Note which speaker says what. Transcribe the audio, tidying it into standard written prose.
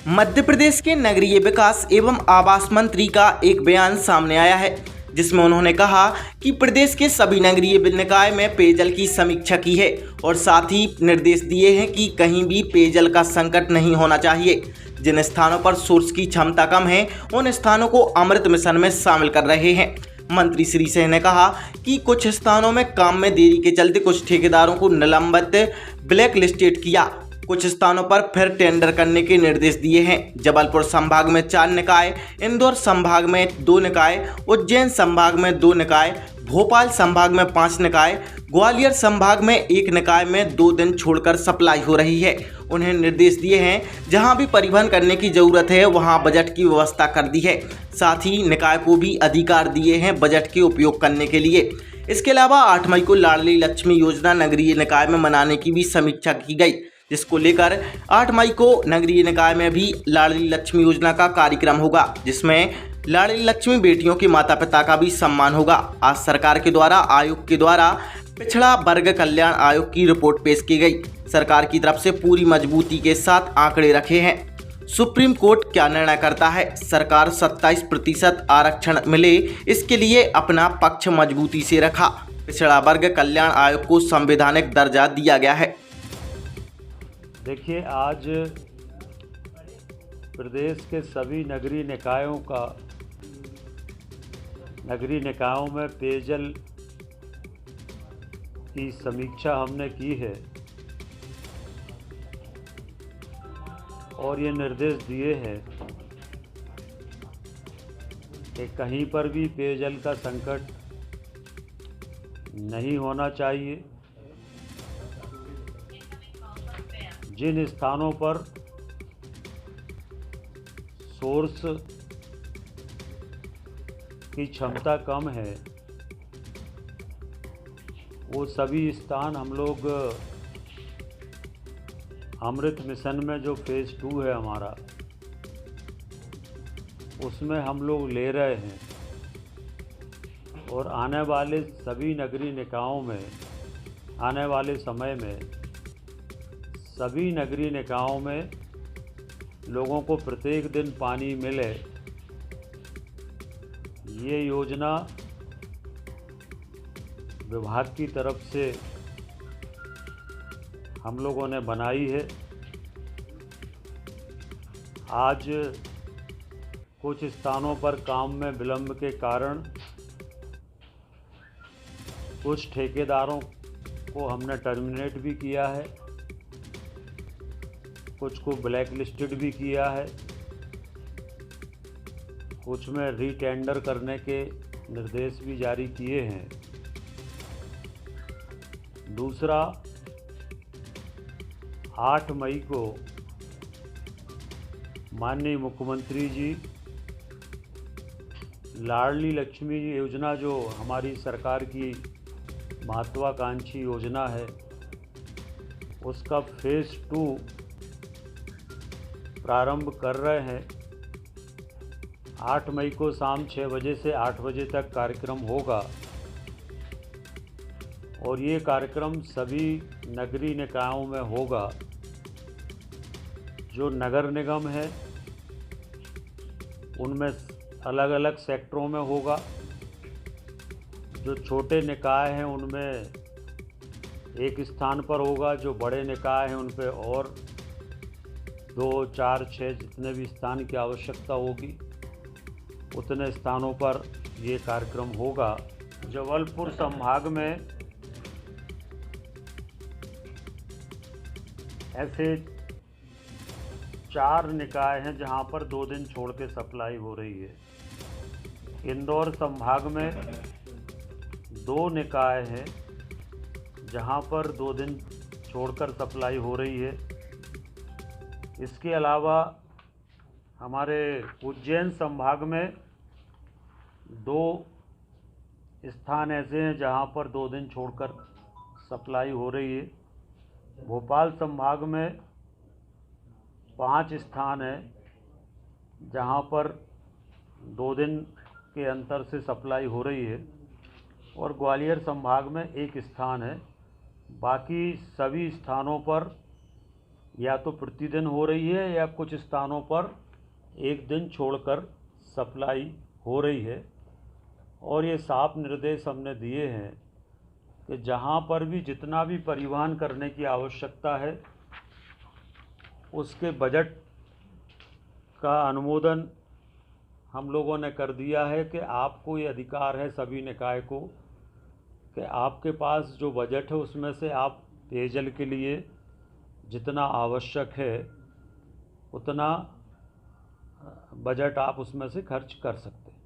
Speaker 1: मध्य प्रदेश के नगरीय विकास एवं आवास मंत्री का एक बयान सामने आया है, जिसमें उन्होंने कहा कि प्रदेश के सभी नगरीय निकाय में पेयजल की समीक्षा की है और साथ ही निर्देश दिए हैं कि कहीं भी पेयजल का संकट नहीं होना चाहिए। जिन स्थानों पर सोर्स की क्षमता कम है उन स्थानों को अमृत मिशन में शामिल कर रहे हैं। मंत्री श्री सिंह ने कहा कि कुछ स्थानों में काम में देरी के चलते कुछ ठेकेदारों को निलंबित ब्लैक लिस्टेड किया, कुछ स्थानों पर फिर टेंडर करने के निर्देश दिए हैं। जबलपुर संभाग में 4 निकाय, इंदौर संभाग में 2 निकाय, उज्जैन संभाग में 2 निकाय, भोपाल संभाग में 5 निकाय, ग्वालियर संभाग में 1 निकाय में 2 दिन छोड़कर सप्लाई हो रही है। उन्हें निर्देश दिए हैं जहां भी परिवहन करने की जरूरत है वहां बजट की व्यवस्था कर दी है। साथ ही निकाय को भी अधिकार दिए हैं बजट के उपयोग करने के लिए। इसके अलावा 8 मई को लाडली लक्ष्मी योजना नगरीय निकाय में मनाने की भी समीक्षा की गई, जिसको लेकर 8 मई को नगरीय निकाय में भी लाडली लक्ष्मी योजना का कार्यक्रम होगा, जिसमें लाडली लक्ष्मी बेटियों के माता पिता का भी सम्मान होगा। आज सरकार के द्वारा आयोग के द्वारा पिछड़ा वर्ग कल्याण आयोग की रिपोर्ट पेश की गई। सरकार की तरफ से पूरी मजबूती के साथ आंकड़े रखे हैं। सुप्रीम कोर्ट क्या निर्णय करता है? सरकार 27% आरक्षण मिले इसके लिए अपना पक्ष मजबूती से रखा। पिछड़ा वर्ग कल्याण आयोग को संवैधानिक दर्जा दिया गया है।
Speaker 2: देखिए, आज प्रदेश के सभी नगरीय निकायों में पेयजल की समीक्षा हमने की है और ये निर्देश दिए हैं कि कहीं पर भी पेयजल का संकट नहीं होना चाहिए। जिन स्थानों पर सोर्स की क्षमता कम है वो सभी स्थान हम लोग अमृत मिशन में जो फेज़ 2 है हमारा, उसमें हम लोग ले रहे हैं और आने वाले सभी नगरीय निकायों में आने वाले समय में सभी नगरीय निकायों में लोगों को प्रत्येक दिन पानी मिले, ये योजना विभाग की तरफ से हम लोगों ने बनाई है। आज कुछ स्थानों पर काम में विलंब के कारण कुछ ठेकेदारों को हमने टर्मिनेट भी किया है, कुछ को ब्लैक लिस्टेड भी किया है, कुछ में रीटेंडर करने के निर्देश भी जारी किए हैं। दूसरा, 8 मई को माननीय मुख्यमंत्री जी लाडली लक्ष्मी योजना, जो हमारी सरकार की महत्वाकांक्षी योजना है, उसका फेज़ 2 प्रारंभ कर रहे हैं। 8 मई को शाम 6 बजे से 8 बजे तक कार्यक्रम होगा और ये कार्यक्रम सभी नगरीय निकायों में होगा। जो नगर निगम है उनमें अलग अलग सेक्टरों में होगा, जो छोटे निकाय हैं उनमें एक स्थान पर होगा, जो बड़े निकाय हैं उन पे और 2, 4, 6 जितने भी स्थान की आवश्यकता होगी उतने स्थानों पर ये कार्यक्रम होगा। जबलपुर संभाग में ऐसे 4 निकाय हैं जहां पर 2 दिन छोड़ के सप्लाई हो रही है। इंदौर संभाग में 2 निकाय हैं जहां पर 2 दिन छोड़कर सप्लाई हो रही है। इसके अलावा हमारे उज्जैन संभाग में 2 स्थान ऐसे हैं जहां पर 2 दिन छोड़कर सप्लाई हो रही है। भोपाल संभाग में 5 स्थान हैं जहां पर 2 दिन के अंतर से सप्लाई हो रही है और ग्वालियर संभाग में 1 स्थान है। बाकी सभी स्थानों पर या तो प्रतिदिन हो रही है या कुछ स्थानों पर एक दिन छोड़कर सप्लाई हो रही है। और ये साफ निर्देश हमने दिए हैं कि जहाँ पर भी जितना भी परिवहन करने की आवश्यकता है उसके बजट का अनुमोदन हम लोगों ने कर दिया है कि आपको ये अधिकार है सभी निकाय को कि आपके पास जो बजट है उसमें से आप पेयजल के लिए जितना आवश्यक है उतना बजट आप उसमें से खर्च कर सकते हैं।